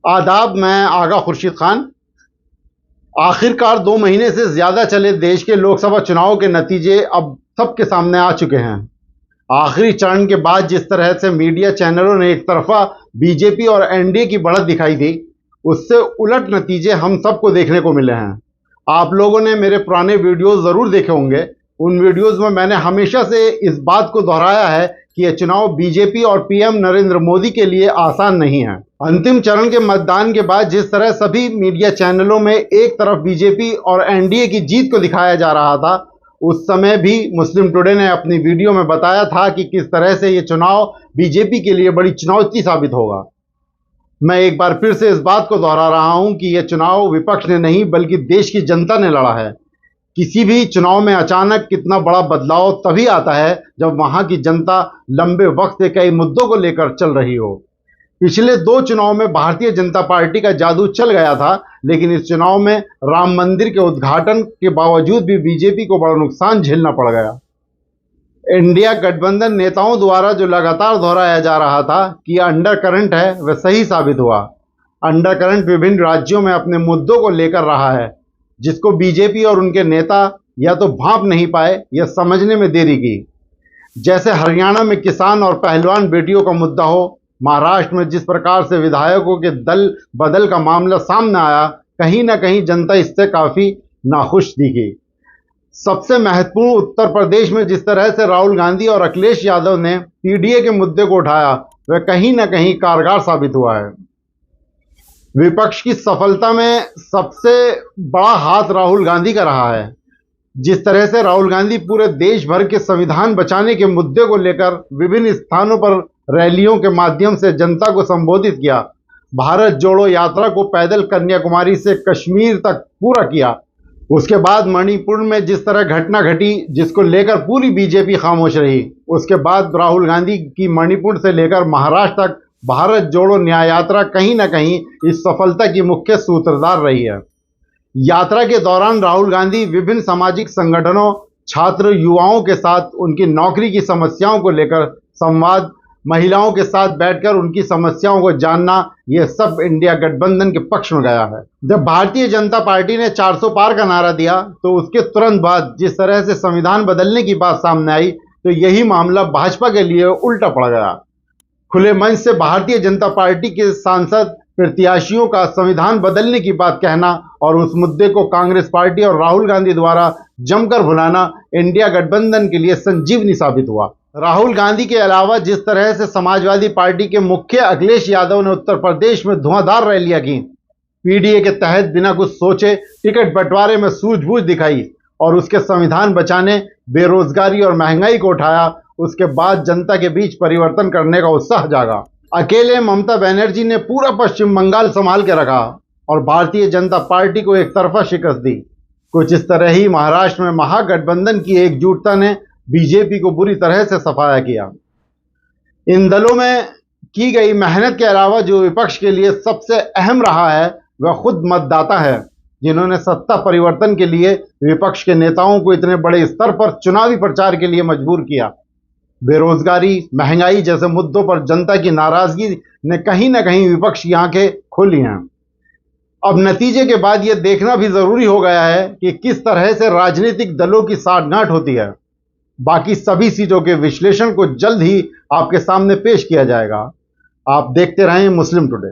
आदाब, मैं आगा खुर्शीद खान। आखिरकार 2 महीने से ज़्यादा चले देश के लोकसभा चुनाव के नतीजे अब सबके सामने आ चुके हैं। आखिरी चरण के बाद जिस तरह से मीडिया चैनलों ने एक तरफा बीजेपी और एनडीए की बढ़त दिखाई दी, उससे उलट नतीजे हम सबको देखने को मिले हैं। आप लोगों ने मेरे पुराने वीडियोस ज़रूर देखे होंगे। उन वीडियोस में मैंने हमेशा से इस बात को दोहराया है कि यह चुनाव बीजेपी और पीएम नरेंद्र मोदी के लिए आसान नहीं है। अंतिम चरण के मतदान के बाद जिस तरह सभी मीडिया चैनलों में एक तरफ बीजेपी और एनडीए की जीत को दिखाया जा रहा था, उस समय भी मुस्लिम टुडे ने अपनी वीडियो में बताया था कि किस तरह से ये चुनाव बीजेपी के लिए बड़ी चुनौती साबित होगा। मैं एक बार फिर से इस बात को दोहरा रहा हूं कि यह चुनाव विपक्ष ने नहीं बल्कि देश की जनता ने लड़ा है। किसी भी चुनाव में अचानक कितना बड़ा बदलाव तभी आता है जब वहां की जनता लंबे वक्त से कई मुद्दों को लेकर चल रही हो। पिछले 2 चुनाव में भारतीय जनता पार्टी का जादू चल गया था, लेकिन इस चुनाव में राम मंदिर के उद्घाटन के बावजूद भी बीजेपी को बड़ा नुकसान झेलना पड़ गया। इंडिया गठबंधन नेताओं द्वारा जो लगातार दोहराया जा रहा था कि यह अंडर करंट है, वह सही साबित हुआ। अंडर करंट विभिन्न राज्यों में अपने मुद्दों को लेकर रहा है, जिसको बीजेपी और उनके नेता या तो भांप नहीं पाए या समझने में देरी की। जैसे हरियाणा में किसान और पहलवान बेटियों का मुद्दा हो, महाराष्ट्र में जिस प्रकार से विधायकों के दल बदल का मामला सामने आया, कहीं ना कहीं जनता इससे काफ़ी नाखुश दिखी। सबसे महत्वपूर्ण उत्तर प्रदेश में जिस तरह से राहुल गांधी और अखिलेश यादव ने पीडीए के मुद्दे को उठाया, वह कहीं ना कहीं कारगर साबित हुआ है। विपक्ष की सफलता में सबसे बड़ा हाथ राहुल गांधी का रहा है। जिस तरह से राहुल गांधी पूरे देश भर के संविधान बचाने के मुद्दे को लेकर विभिन्न स्थानों पर रैलियों के माध्यम से जनता को संबोधित किया, भारत जोड़ो यात्रा को पैदल कन्याकुमारी से कश्मीर तक पूरा किया, उसके बाद मणिपुर में जिस तरह घटना घटी जिसको लेकर पूरी बीजेपी खामोश रही, उसके बाद राहुल गांधी की मणिपुर से लेकर महाराष्ट्र तक भारत जोड़ो न्याय यात्रा कहीं ना कहीं इस सफलता की मुख्य सूत्रधार रही है। यात्रा के दौरान राहुल गांधी विभिन्न सामाजिक संगठनों, छात्र, युवाओं के साथ उनकी नौकरी की समस्याओं को लेकर संवाद, महिलाओं के साथ बैठकर उनकी समस्याओं को जानना, यह सब इंडिया गठबंधन के पक्ष में गया है। जब भारतीय जनता पार्टी ने 400 पार का नारा दिया, तो उसके तुरंत बाद जिस तरह से संविधान बदलने की बात सामने आई, तो यही मामला भाजपा के लिए उल्टा पड़ गया। खुले मंच से भारतीय जनता पार्टी के सांसद प्रत्याशियों का संविधान बदलने की बात कहना और उस मुद्दे को कांग्रेस पार्टी और राहुल गांधी द्वारा जमकर भुनाना इंडिया गठबंधन के लिए संजीवनी साबित हुआ। राहुल गांधी के अलावा जिस तरह से समाजवादी पार्टी के मुखिया अखिलेश यादव ने उत्तर प्रदेश में धुआंधार रैलियां की, पीडीए के तहत बिना कुछ सोचे टिकट बंटवारे में सूझबूझ दिखाई और उसके संविधान बचाने, बेरोजगारी और महंगाई को उठाया, उसके बाद जनता के बीच परिवर्तन करने का उत्साह जागा। अकेले ममता बनर्जी ने पूरा पश्चिम बंगाल संभाल के रखा और भारतीय जनता पार्टी को एक तरफा शिकस्त दी। कुछ इस तरह ही महाराष्ट्र में महागठबंधन की एकजुटता ने बीजेपी को बुरी तरह से सफाया किया। इन दलों में की गई मेहनत के अलावा जो विपक्ष के लिए सबसे अहम रहा है, वह खुद मतदाता है, जिन्होंने सत्ता परिवर्तन के लिए विपक्ष के नेताओं को इतने बड़े स्तर पर चुनावी प्रचार के लिए मजबूर किया। बेरोजगारी, महंगाई जैसे मुद्दों पर जनता की नाराजगी ने कहीं ना कहीं विपक्ष की आंखें खोली हैं। अब नतीजे के बाद यह देखना भी जरूरी हो गया है कि किस तरह से राजनीतिक दलों की साठगांठ होती है। बाकी सभी सीटों के विश्लेषण को जल्द ही आपके सामने पेश किया जाएगा। आप देखते रहें मुस्लिम टुडे।